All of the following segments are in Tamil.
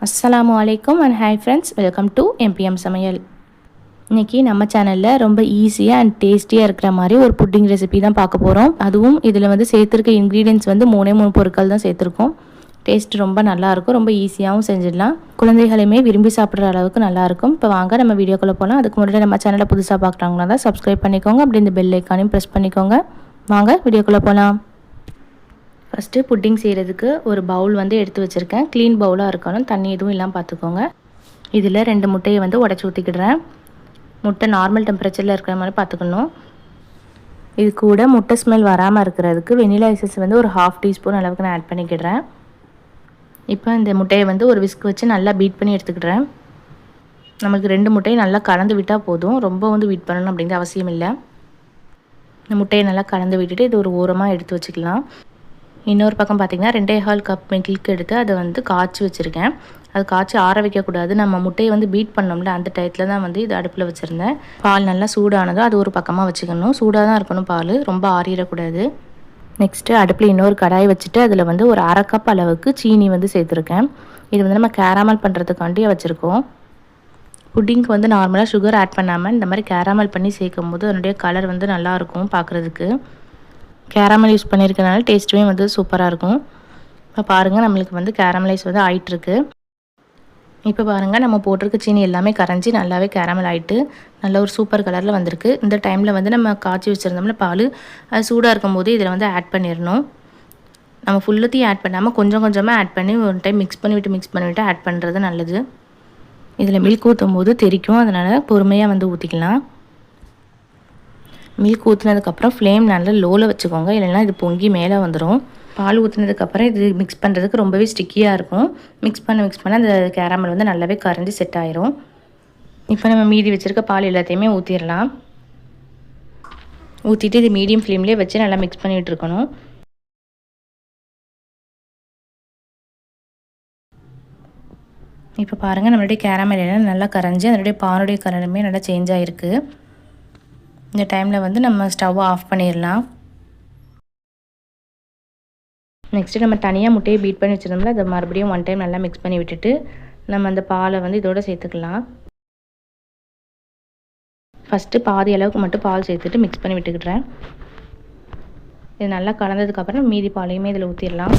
அஸ்ஸலாமு அலைக்கும் and hi friends, welcome to MBM Samayal. இன்றைக்கி நம்ம சேனலில் ரொம்ப ஈஸியாக அண்ட் டேஸ்டியாக இருக்கிற மாதிரி ஒரு புட்டிங் ரெசிபி தான் பார்க்க போகிறோம். அதுவும் இதில் வந்து சேர்த்துருக்க இன்க்ரீடியன்ட்ஸ் வந்து 3 பொருட்கள் தான் சேர்த்துருக்கோம். டேஸ்ட் ரொம்ப நல்லாயிருக்கும், ரொம்ப ஈஸியாகவும் செஞ்சிடலாம். குழந்தைகளுமே விரும்பி சாப்பிட்ற அளவுக்கு நல்லாயிருக்கும். இப்போ வாங்க நம்ம வீடியோக்குள்ளே போகலாம். அதுக்கு முன்னாடி நம்ம சேனலை புதுசாக பார்க்குறாங்களா தான் சப்ஸ்கிரைப் பண்ணிக்கோங்க. அப்படி இந்த பெல் ஐக்கானையும் ப்ரெஸ் பண்ணிக்கோங்க. வாங்க வீடியோக்குள்ளே போகலாம். ஃபஸ்ட்டு புட்டிங் செய்கிறதுக்கு ஒரு பவுல் வந்து எடுத்து வச்சுருக்கேன். க்ளீன் பவுலாக இருக்கணும், தண்ணி எதுவும் இல்லாமல் பார்த்துக்கோங்க. இதில் 2 முட்டையை வந்து உடச்சி ஊற்றிக்கிடுறேன். முட்டை நார்மல் டெம்பரேச்சரில் இருக்கிற மாதிரி பார்த்துக்கணும். இது கூட முட்டை ஸ்மெல் வராமல் இருக்கிறதுக்கு வெனிலா எசன்ஸ் வந்து ஒரு 1/2 டீஸ்பூன் அளவுக்கு நான் ஆட் பண்ணிக்கிடுறேன். இப்போ இந்த முட்டையை வந்து ஒரு விஸ்க் வச்சு நல்லா பீட் பண்ணி எடுத்துக்கிடுறேன். நமக்கு 2 முட்டையை நல்லா கலந்து விட்டால் போதும், ரொம்ப வந்து பீட் பண்ணணும் அப்படிங்கிற அவசியம் இல்லை. இந்த முட்டையை நல்லா கலந்து விட்டுட்டு இது ஒரு ஓரமாக எடுத்து வச்சுக்கலாம். இன்னொரு பக்கம் பார்த்திங்கன்னா 2.25 கப் மில்க் எடுத்து அதை வந்து காய்ச்சி வச்சுருக்கேன். அது காய்ச்சி ஆற வைக்கக்கூடாது, நம்ம முட்டையை வந்து பீட் பண்ணோம்ல அந்த டயத்தில் தான் வந்து இது அடுப்பில் வச்சுருந்தேன். பால் நல்லா சூடானதோ அது ஒரு பக்கமாக வச்சுக்கணும். சூடாக தான் இருக்கணும் பால், ரொம்ப ஆறிடக்கூடாது. நெக்ஸ்ட்டு அடுப்பில் இன்னொரு கடாய் வச்சுட்டு அதில் வந்து ஒரு 1/2 கப் அளவுக்கு சீனி வந்து சேர்த்துருக்கேன். இது வந்து நம்ம கேரமல் பண்ணுறதுக்காண்டியே வச்சுருக்கோம். புட்டிங்க்கு வந்து நார்மலாக சுகர் ஆட் பண்ணாமல் இந்த மாதிரி கேரமல் பண்ணி சேர்க்கும் போது அதனுடைய கலர் வந்து நல்லாயிருக்கும் பார்க்குறதுக்கு. கேரமல் யூஸ் பண்ணியிருக்கனால டேஸ்ட்டுமே வந்து சூப்பராக இருக்கும். இப்போ பாருங்கள், நம்மளுக்கு வந்து கேரமலைஸ் வந்து ஆகிட்டுருக்கு. இப்போ பாருங்கள், நம்ம போட்டிருக்க சீனி எல்லாமே கரைஞ்சி நல்லாவே கேரமல் ஆகிட்டு நல்ல ஒரு சூப்பர் கலரில் வந்திருக்கு. இந்த டைமில் வந்து நம்ம காய்ச்சி வச்சுருந்தோம்னா பால், அது சூடாக இருக்கும் போது இதில் வந்து ஆட் பண்ணிடணும். நம்ம ஃபுல்லத்தையும் ஆட் பண்ணாமல் கொஞ்சம் கொஞ்சமாக ஆட் பண்ணி ஒரு டைம் மிக்ஸ் பண்ணிவிட்டு ஆட் பண்ணுறது நல்லது. இதில் மில்க் ஊற்றும் போது தெரிக்கும், அதனால் பொறுமையாக வந்து ஊற்றிக்கலாம். மில்க் ஊற்றினதுக்கப்புறம் ஃப்ளேம் நல்லா லோவில் வச்சுக்கோங்க, இல்லைன்னா இது பொங்கி மேலே வந்துடும். பால் ஊற்றினதுக்கப்புறம் இது மிக்ஸ் பண்ணுறதுக்கு ரொம்பவே ஸ்டிக்கியாக இருக்கும். மிக்ஸ் பண்ண அந்த கேரமல் வந்து நல்லாவே கரைஞ்சி செட் ஆயிரும். இப்போ நம்ம மீதி வச்சுருக்க பால் எல்லாத்தையுமே ஊற்றிடலாம். ஊற்றிட்டு இது மீடியம் ஃப்ளேம்லேயே வச்சு நல்லா மிக்ஸ் பண்ணிகிட்டு இருக்கணும். இப்போ பாருங்கள், நம்மளுடைய கேரமல் எல்லாம் நல்லா கரைஞ்சி அதனுடைய பாலுடைய கலருமே நல்லா சேஞ்ச் ஆகிருக்கு. இந்த டைமில் வந்து நம்ம ஸ்டவ்வை ஆஃப் பண்ணிடலாம். நெக்ஸ்ட்டு நம்ம தனியாக முட்டையை பீட் பண்ணி வச்சுருந்தோம்ல, அதை மறுபடியும் 1 டைம் நல்லா மிக்ஸ் பண்ணி விட்டுட்டு நம்ம அந்த பாலை வந்து இதோடு சேர்த்துக்கலாம். ஃபஸ்ட்டு பாதி அளவுக்கு மட்டும் பால் சேர்த்துட்டு மிக்ஸ் பண்ணி விட்டுக்கிட்டுறேன். இது நல்லா கலந்ததுக்கப்புறம் மீதி பாலையுமே இதில் ஊற்றிடலாம்.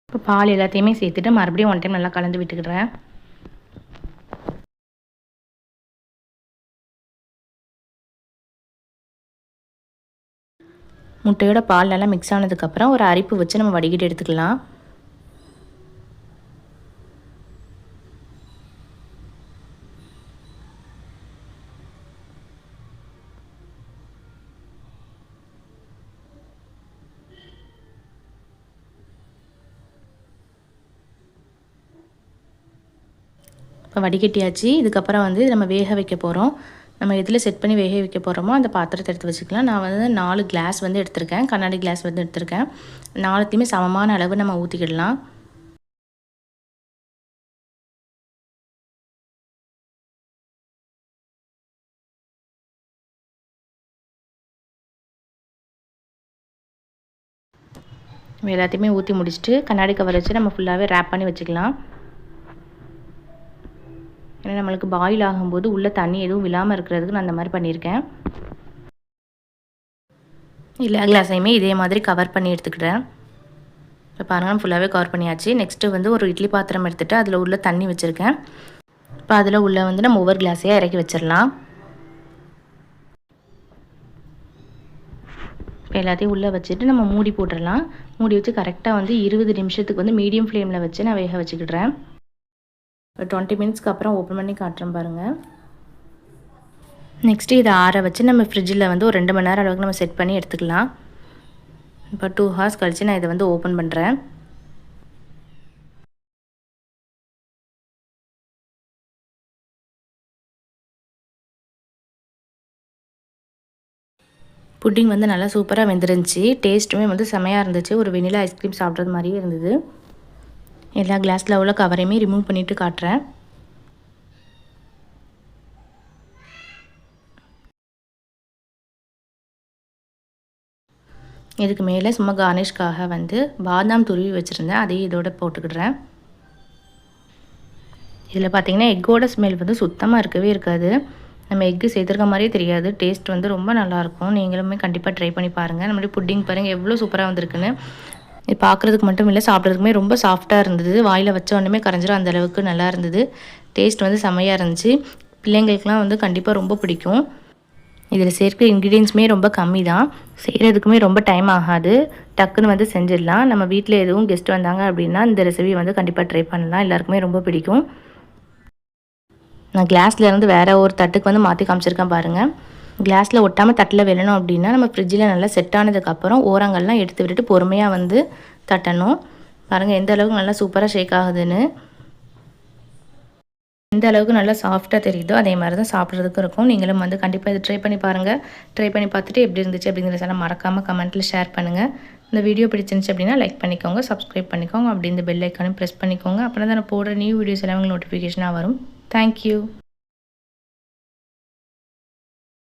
இப்போ பால் எல்லாத்தையுமே சேர்த்துட்டு மறுபடியும் 1 டைம் நல்லா கலந்து விட்டுக்கிடுறேன். முட்டையோட பால் நல்லா மிக்ஸ் ஆனதுக்கப்புறம் ஒரு அரிப்பு வச்சு நம்ம வடிகட்டி எடுத்துக்கலாம். இப்போ வடிகட்டியாச்சு. இதுக்கப்புறம் வந்து நம்ம வேக வைக்க போகிறோம். நம்ம எதில் செட் பண்ணி வேக வைக்க போகிறோமோ அந்த பாத்திரத்தை எடுத்து வச்சுக்கலாம். நான் வந்து 4 கிளாஸ் வந்து எடுத்திருக்கேன், கண்ணாடி கிளாஸ் வந்து எடுத்திருக்கேன். 4த்தையுமே சமமான அளவு நம்ம ஊற்றிக்கிடலாம். எல்லாத்தையுமே ஊற்றி முடிச்சுட்டு கண்ணாடி கவர் வச்சு நம்ம ஃபுல்லாகவே ரேப் பண்ணி வச்சுக்கலாம். ஏன்னா நம்மளுக்கு பாயில் ஆகும்போது உள்ளே தண்ணி எதுவும் விழாமல் இருக்கிறதுக்கு நான் அந்த மாதிரி பண்ணியிருக்கேன். எல்லா கிளாஸையுமே இதே மாதிரி கவர் பண்ணி எடுத்துக்கிட்டேன். இப்போ பாருங்கள், ஃபுல்லாகவே கவர் பண்ணியாச்சு. நெக்ஸ்ட்டு வந்து ஒரு இட்லி பாத்திரம் எடுத்துகிட்டு அதில் உள்ள தண்ணி வச்சுருக்கேன். இப்போ அதில் உள்ள வந்து நம்ம ஒவ்வொரு கிளாஸையாக இறக்கி வச்சிடலாம். இப்போ எல்லாத்தையும் உள்ளே வச்சுட்டு நம்ம மூடி போட்டுடலாம். மூடி வச்சு கரெக்டாக வந்து 20 நிமிஷத்துக்கு வந்து மீடியம் ஃப்ளேமில் வச்சு நான் வேக வச்சுக்கிடுறேன். ஒரு 20 மினிட்ஸ்க்கு அப்புறம் ஓப்பன் பண்ணி காட்டுறேன் பாருங்கள். நெக்ஸ்ட்டு இதை ஆற வச்சு நம்ம ஃப்ரிட்ஜில் வந்து ஒரு 2 மணி நேரம் அளவுக்கு நம்ம செட் பண்ணி எடுத்துக்கலாம். இப்போ 2 ஹவர்ஸ் கழித்து நான் இதை வந்து ஓப்பன் பண்ணுறேன். புட்டிங் வந்து நல்லா சூப்பராக வெந்துருந்துச்சு. டேஸ்ட்டுமே வந்து செமையாக இருந்துச்சு. ஒரு வெனிலா ஐஸ்கிரீம் சாப்பிட்றது மாதிரியே இருந்தது. எல்லா கிளாஸில் உள்ள கவரையுமே ரிமூவ் பண்ணிவிட்டு காட்டுறேன். இதுக்கு மேலே சும்மா கார்னிஷ்காக வந்து பாதாம் துருவி வச்சுருந்தேன், அதையும் இதோட போட்டுக்கிடுறேன். இதில் பார்த்திங்கன்னா எக்கோட ஸ்மெல் வந்து சுத்தமாக இருக்கவே இருக்காது. நம்ம எக்கு சேர்த்துருக்க மாதிரியே தெரியாது. டேஸ்ட் வந்து ரொம்ப நல்லாயிருக்கும். நீங்களுமே கண்டிப்பாக ட்ரை பண்ணி பாருங்கள். நம்மளுடைய புட்டிங் பாருங்கள் எவ்வளோ சூப்பராக வந்திருக்குன்னு. இது பார்க்குறதுக்கு மட்டும் இல்லை, சாப்பிட்றதுக்குமே ரொம்ப சாஃப்டாக இருந்தது. வாயில் வச்ச உடனே கரைஞ்சிரும், அந்த அளவுக்கு நல்லா இருந்தது. டேஸ்ட் வந்து செம்மையாக இருந்துச்சு. பிள்ளைங்களுக்குலாம் வந்து கண்டிப்பாக ரொம்ப பிடிக்கும். இதில் சேர்க்கிற இன்க்ரீடியன்ஸுமே ரொம்ப கம்மி தான். செய்கிறதுக்குமே ரொம்ப டைம் ஆகாது. டக்குன்னு வந்து செஞ்சிடலாம். நம்ம வீட்டில் எதுவும் கெஸ்ட் வந்தாங்க அப்படின்னா இந்த ரெசிபி வந்து கண்டிப்பாக ட்ரை பண்ணலாம். எல்லாருக்குமே ரொம்ப பிடிக்கும். நான் கிளாஸ்லேருந்து வேறு ஒரு தட்டுக்கு வந்து மாற்றி காமிச்சிருக்கேன் பாருங்கள். கிளாஸில் ஒட்டாமல் தட்டில் வேணும் அப்படின்னா நம்ம ஃப்ரிட்ஜில் நல்லா செட் ஆனதுக்கப்புறம் ஓரங்கள்லாம் எடுத்து விட்டுட்டு பொறுமையாக வந்து தட்டணும். பாருங்கள் எந்த அளவுக்கு நல்லா சூப்பராக ஷேக் ஆகுதுன்னு. எந்த அளவுக்கு நல்லா சாஃப்டாக தெரியுதோ அதே மாதிரி தான் சாப்பிட்றதுக்கும் இருக்கும். நீங்களும் வந்து கண்டிப்பாக இதை ட்ரை பண்ணி பாருங்கள். ட்ரை பண்ணி பார்த்துட்டு எப்படி இருந்துச்சு அப்படிங்கிறதெல்லாம் மறக்காமல் கமெண்ட்டில் ஷேர் பண்ணுங்கள். இந்த வீடியோ பிடிச்சிருந்துச்சு அப்படின்னா லைக் பண்ணிக்கோங்க, சப்ஸ்கிரைப் பண்ணிக்கோங்க, அப்படி இந்த பெல் ஐக்கானும் ப்ரெஸ் பண்ணிக்கோங்க. அப்புறம் தான் நான் போடுற நியூ வீடியோஸ் எல்லாம் உங்களுக்கு நோட்டிஃபிகேஷனாக வரும். தேங்க்யூ.